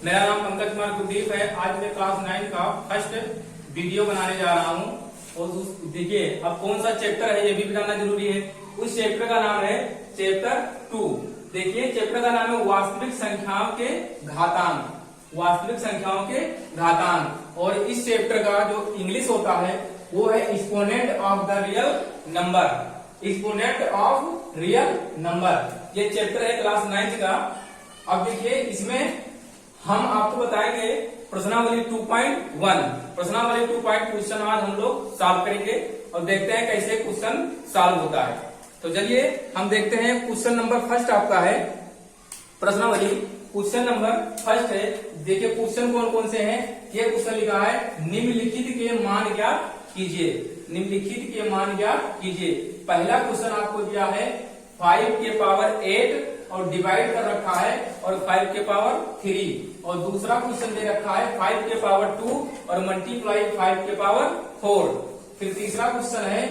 मेरा नाम पंकज कुमार कुलदीप है। आज मैं क्लास 9 का फर्स्ट वीडियो बनाने जा रहा हूँ। और देखिए अब कौन सा चैप्टर है ये भी जानना जरूरी है। उस चैप्टर का नाम है चैप्टर 2। देखिए चैप्टर का नाम है वास्तविक संख्याओं के घातांक। वास्तविक संख्याओं के घातांक। और इस चैप्टर का जो इंग्लिश होता है वो है exponent of the real number. Exponent of real number ये चैप्टर है क्लास 9 का। अब देखिए इसमें हम आपको बताएंगे प्रश्नावली 2.1। प्रश्नावली 2.1 क्वेश्चन आज हम लोग सॉल्व करेंगे और देखते हैं कैसे क्वेश्चन सॉल्व होता है। तो चलिए हम देखते हैं क्वेश्चन नंबर फर्स्ट आपका है प्रश्नावली। क्वेश्चन नंबर फर्स्ट है। देखिए क्वेश्चन कौन कौन से हैं। ये क्वेश्चन लिखा है निम्नलिखित के मान ज्ञात कीजिए। निम्नलिखित के मान ज्ञात कीजिए। पहला क्वेश्चन आपको दिया है 5 के पावर 8 और डिवाइड कर रखा है और 5 के पावर 3। और दूसरा क्वेश्चन दे रखा है 5 के पावर 2 और मल्टीप्लाई 5 के पावर 4। फिर तीसरा क्वेश्चन है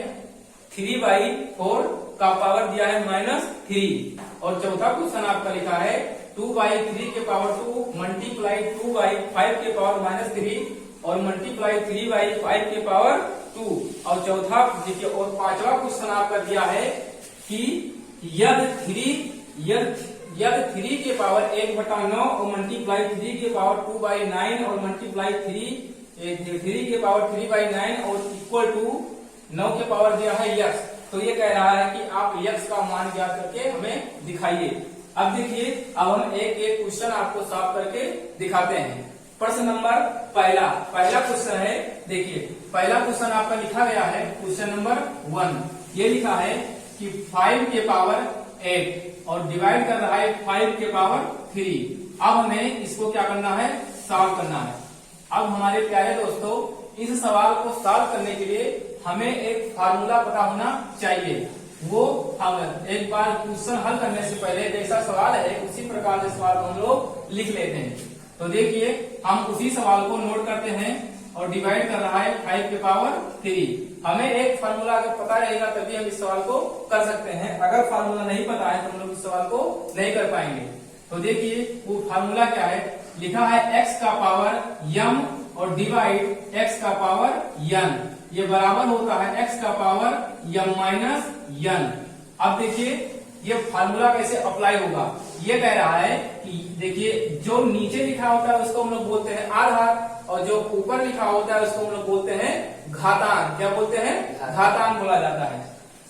3/4 का पावर दिया है -3। और चौथा क्वेश्चन आपका लिखा है 2/3 के पावर 2 मल्टीप्लाई 2/5 के पावर -3 और मल्टीप्लाई 3/5 के पावर 2। और चौथा देखिए और पांचवा क्वेश्चन आपका दिया है कि यदि 3 के पावर 1/9 और मल्टीप्लाई 3 के पावर 2/9 और मल्टीप्लाई 3 के पावर 3/9 और इक्वल टू 9 के पावर दिया है x। तो ये कह रहा है कि आप x का मान ज्ञात करके हमें दिखाइए। अब देखिए अब हम एक एक क्वेश्चन आपको सॉल्व करके दिखाते हैं। प्रश्न नंबर पहला क्वेश्चन है। देखिए पहला क्वेश्चन आपका लिखा गया है क्वेश्चन नंबर 1। ये लिखा है कि 5 के पावर 8 और डिवाइड कर रहा है 5 के पावर 3। अब हमें इसको क्या करना है, सॉल्व करना है। अब हमारे प्यारे दोस्तों इस सवाल को सॉल्व करने के लिए हमें एक फार्मूला पता होना चाहिए। वो हम एक बार क्वेश्चन हल करने से पहले जैसा सवाल है उसी प्रकार से सवाल को हम लोग लिख लेते हैं। तो देखिए हम उसी सवाल को नोट करते हैं और डिवाइड कर रहा है 5 के पावर 3। हमें एक फार्मूला अगर पता रहेगा तभी हम इस सवाल को कर सकते हैं। अगर फार्मूला नहीं पता है तो हम लोग इस सवाल को नहीं कर पाएंगे। तो देखिए वो फार्मूला क्या है। लिखा है x का पावर m और डिवाइड x का पावर n। ये बराबर होता है x का पावर m माइनस n। अब देखिए ये फार्मूला कैसे अप्लाई होगा। ये कह रहा है कि देखिए जो नीचे लिखा होता है उसको हम लोग बोलते हैं आधार और जो ऊपर लिखा होता है उसको हम लोग बोलते हैं घातांक। क्या बोलते हैं, घातांक बोला जाता है।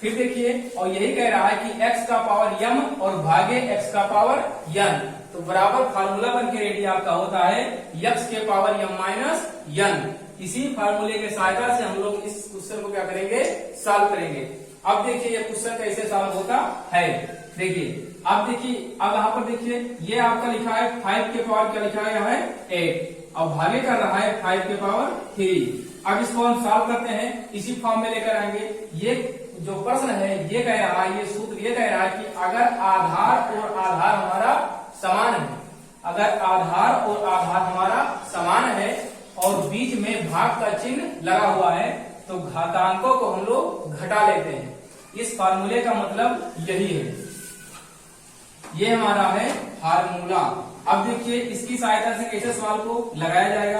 फिर देखिए और यही कह रहा है कि x का पावर m और भागे x का पावर n। तो बराबर फार्मूला बन के रेडी आपका होता है x के पावर m माइनस n। इसी फार्मूले के सहायता से हम लोग इस क्वेश्चन को क्या करेंगे, सॉल्व करेंगे। अब देखिए ये क्वेश्चन कैसे सॉल्व होता है। देखिए अब देखिए अब यहाँ पर देखिए ये आपका लिखा है 5 के पावर क्या लिखा है 8 और भागे कर रहा है 5 के पावर 3। अब इसको हम सॉल्व करते हैं, इसी फॉर्म में लेकर आएंगे। ये जो प्रश्न है ये कह रहा है, ये सूत्र ये कह रहा है कि अगर आधार और आधार हमारा समान है, अगर आधार और आधार हमारा समान है और बीच में भाग का चिन्ह लगा हुआ है तो घातांकों को हम लोग घटा लेते हैं। इस फार्मूले का मतलब यही है। ये हमारा है फार्मूला। अब देखिए इसकी सहायता से कैसे सवाल को लगाया जाएगा।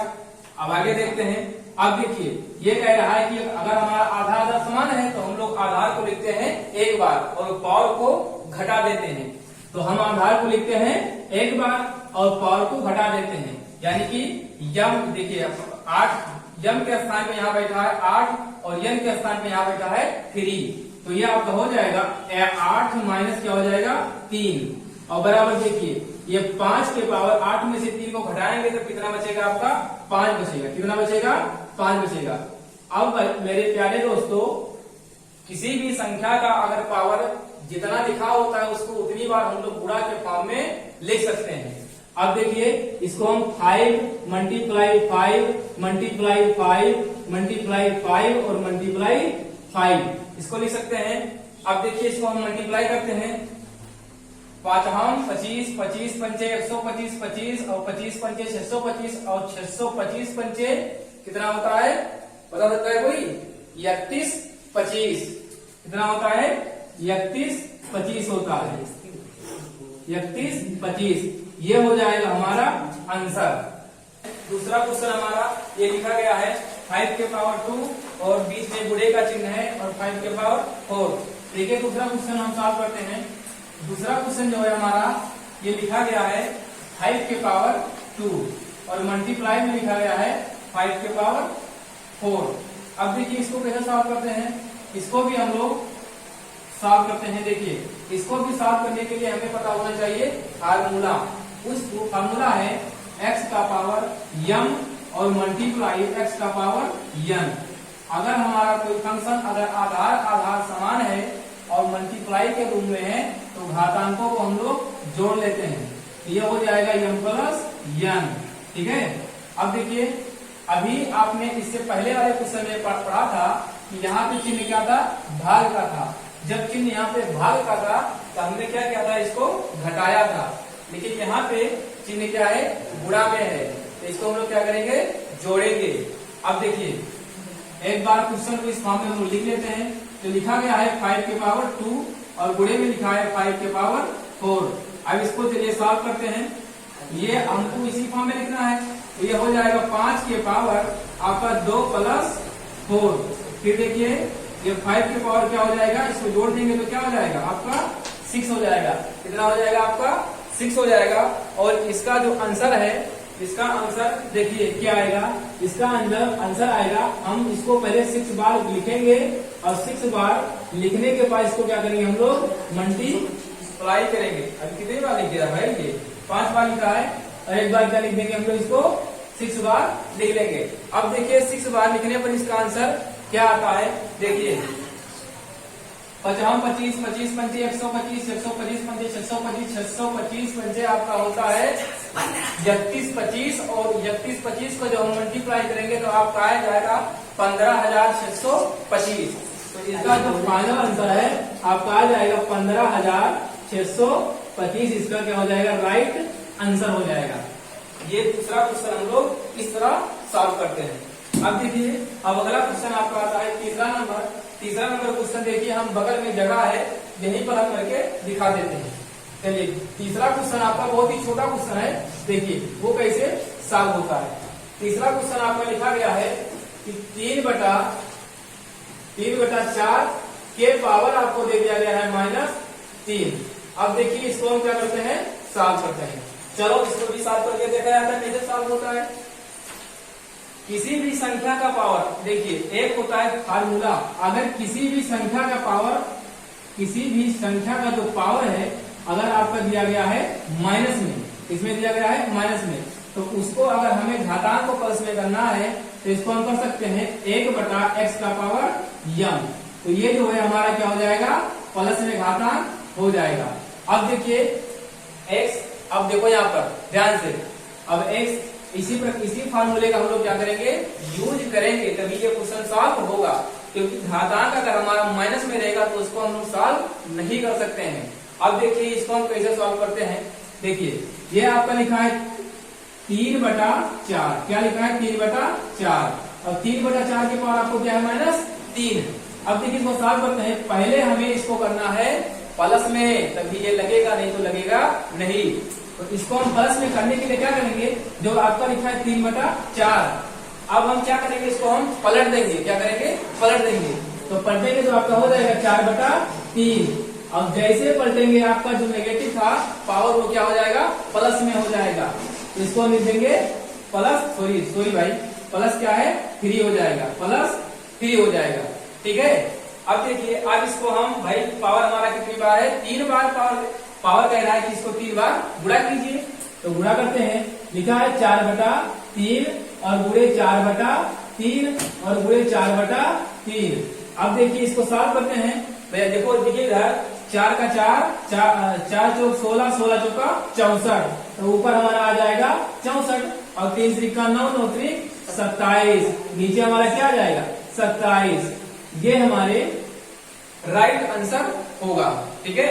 अब आगे देखते हैं। अब देखिए ये कह रहा है कि अगर हमारा आधार समान है तो हम लोग आधार को लिखते हैं एक बार और पावर को घटा देते हैं। तो हम आधार को लिखते हैं एक बार और पावर को घटा देते हैं। यानी कि यम देखिए 8 यम के स्थान पे यहाँ बैठा है 8 और यन के स्थान पे यहाँ बैठा है 3। तो ये आपका हो जाएगा 8 माइनस क्या हो जाएगा 3। और बराबर देखिए ये 5 के पावर 8 में से 3 को घटाएंगे तो कितना बचेगा आपका 5 बचेगा। कितना बचेगा 5 बचेगा। अब मेरे प्यारे दोस्तों किसी भी संख्या का अगर पावर जितना लिखा होता है उसको उतनी बार हम लोग गुणा के फॉर्म में लिख सकते हैं। अब देखिए इसको हम 5 मल्टीप्लाई 5 मल्टीप्लाई 5 मल्टीप्लाई 5 और मल्टीप्लाई 5 इसको लिख सकते हैं। अब देखिए इसको हम मल्टीप्लाई करते हैं। 5 हम 25 25 पंचे 125 25 और 25 पंचे 625 और 625 पंचे कितना होता है बता सकता है कोई 31 25। कितना होता है 31 25 होता है 31 25। ये हो जाएगा हमारा आंसर। दूसरा क्वेश्चन हमारा ये लिखा गया है 5 के पावर 2 और बीच में गुणे का चिन्ह है और 5 के पावर 4। देखिए दूसरा क्वेश्चन हम सॉल्व करते हैं। दूसरा क्वेश्चन जो है हमारा ये लिखा गया है 5 के पावर 2 और मल्टीप्लाई में लिखा गया है 5 के पावर 4। अब देखिए इसको कैसे सॉल्व करते हैं, इसको भी हम लोग सॉल्व करते हैं। देखिए इसको भी सॉल्व करने के लिए हमें पता होना चाहिए फार्मूला। उस फार्मूला है x का पावर m और मल्टीप्लाई x का पावर n। अगर हमारा कोई फंक्शन अगर आधार समान है और मल्टीप्लाई के रूप में है तो घातांकों को हम लोग जोड़ लेते हैं, ये हो जाएगा m प्लस n। ठीक है। अब देखिए अभी आपने इससे पहले वाले क्वेश्चन में पढ़ा था कि यहाँ पे चिन्ह क्या था, भाग का था। जब चिन्ह यहाँ पे भाग का था तो हमने क्या किया था, इसको घटाया था। लेकिन यहाँ पे चिन्ह क्या है, गुणा में है, तो इसको हम लोग क्या करेंगे, जोड़ेंगे। अब देखिए एक बार क्वेश्चन को इस फॉर्म में हम लोग लिख लेते हैं। तो लिखा गया है 5 के पावर 2 और गुणे में लिखा है 5 के पावर 4। अब इसको चलिए सॉल्व करते हैं। ये हमको इसी फॉर्म में लिखना है, तो ये हो जाएगा 5 के पावर आपका 2 प्लस 4। फिर देखिए ये 5 के पावर क्या हो जाएगा, इसको जोड़ देंगे तो क्या हो जाएगा आपका 6 हो जाएगा। कितना हो जाएगा आपका 6 हो जाएगा। और इसका जो आंसर है, इसका आंसर देखिए क्या आएगा, इसका आंसर आएगा, हम इसको पहले 6 बार लिखेंगे और 6 बार लिखने के बाद इसको क्या करेंगे, हम लोग मल्टीप्लाई करेंगे। अभी कितनी बार लिख दिया भाई, ये 5 बार लिखा है और एक बार क्या लिख देंगे हम लोग, इसको 6 बार लिख लेंगे। अब देखिए 6 बार लिखने पर इसका आंसर क्या आता है, देखिए 55 25 25 पंचे 125 125 पंचे 625 625 पंचे आपका होता है 31 25 और 31 25 को जब हम मल्टीप्लाई करेंगे तो आपका आ जाएगा 15,625। तो इसका जो फाइनल आंसर है आपका आ जाएगा 15,625। इसका क्या हो जाएगा, राइट आंसर हो जाएगा। ये दूसरा क्वेश्चन हम लोग इस तरह सॉल्व करते हैं। अब देखिए अब अगला क्वेश्चन आपका आता है तीसरा नंबर क्वेश्चन। देखिए हम बगल में जगह है, यहीं पर हम करके दिखा देते हैं। चलिए तीसरा क्वेश्चन आपका बहुत ही छोटा क्वेश्चन है, देखिए वो कैसे सॉल्व होता है। तीसरा क्वेश्चन आपका लिखा गया है कि 3/4 के पावर आपको दे दिया गया है -3। अब देखिए इसको हम क्या करते हैं, सॉल्व करते हैं। चलो इसको भी सॉल्व करके देखा जाता है कैसे सॉल्व होता है। किसी भी संख्या का पावर, देखिए एक होता है फार्मूला, अगर किसी भी संख्या का जो पावर है अगर आपका दिया गया है माइनस में, इसमें दिया गया है माइनस में, तो उसको अगर हमें घातांक को प्लस में करना है तो इसको हम कर सकते हैं 1/x का पावर m। तो ये जो है हमारा क्या हो जाएगा, प्लस में घातांक हो जाएगा। अब देखिए x, अब देखो यहाँ पर ध्यान से, अब x इसी फार्मूले का हम लोग क्या करेंगे, यूज करेंगे, तभी ये क्वेश्चन सॉल्व होगा। क्योंकि घातांक अगर हमारा माइनस में रहेगा तो उसको हम लोग सॉल्व नहीं कर सकते हैं। अब देखिए इसको हम कैसे सॉल्व करते हैं। देखिए ये आपका लिखा है 3/4, क्या लिखा है 3/4 और 3/4 के पावर आपको क्या है -3। अब देखिए इसको सॉल्व करते हैं। पहले हमें इसको करना है प्लस में, तभी ये लगेगा, नहीं तो लगेगा नहीं। तो इसको हम प्लस में करने के लिए क्या करेंगे, जो आपका लिखा है 3/4, अब हम क्या करेंगे, इसको हम पलट देंगे। क्या करेंगे, पलट देंगे। तो पलटेंगे तो आपका हो जाएगा 4/3। अब जैसे पलटेंगे आपका जो नेगेटिव था पावर वो क्या हो जाएगा, प्लस में हो जाएगा। तो इसको लिख देंगे प्लस, सॉरी भाई, प्लस क्या है 3 हो जाएगा, +3 हो जाएगा। ठीक है। अब देखिए अब इसको हम भाई पावर हमारा कितनी बार है, 3 बार पावर कह रहा है कि इसको 3 बार गुणा कीजिए। तो गुणा करते हैं, लिखा है 4/3 और गुणे 4/3 और गुणे 4/3। अब देखिए इसको सॉल्व करते हैं। भैया देखो, देखिए इधर 4 का 4 चौक 16, 16 चौका 64, तो ऊपर हमारा आ जाएगा 64 और 3 त्रिका 9, 9 त्रिक 27, नीचे हमारा क्या आ जाएगा 27। ये हमारे राइट आंसर होगा। ठीक है।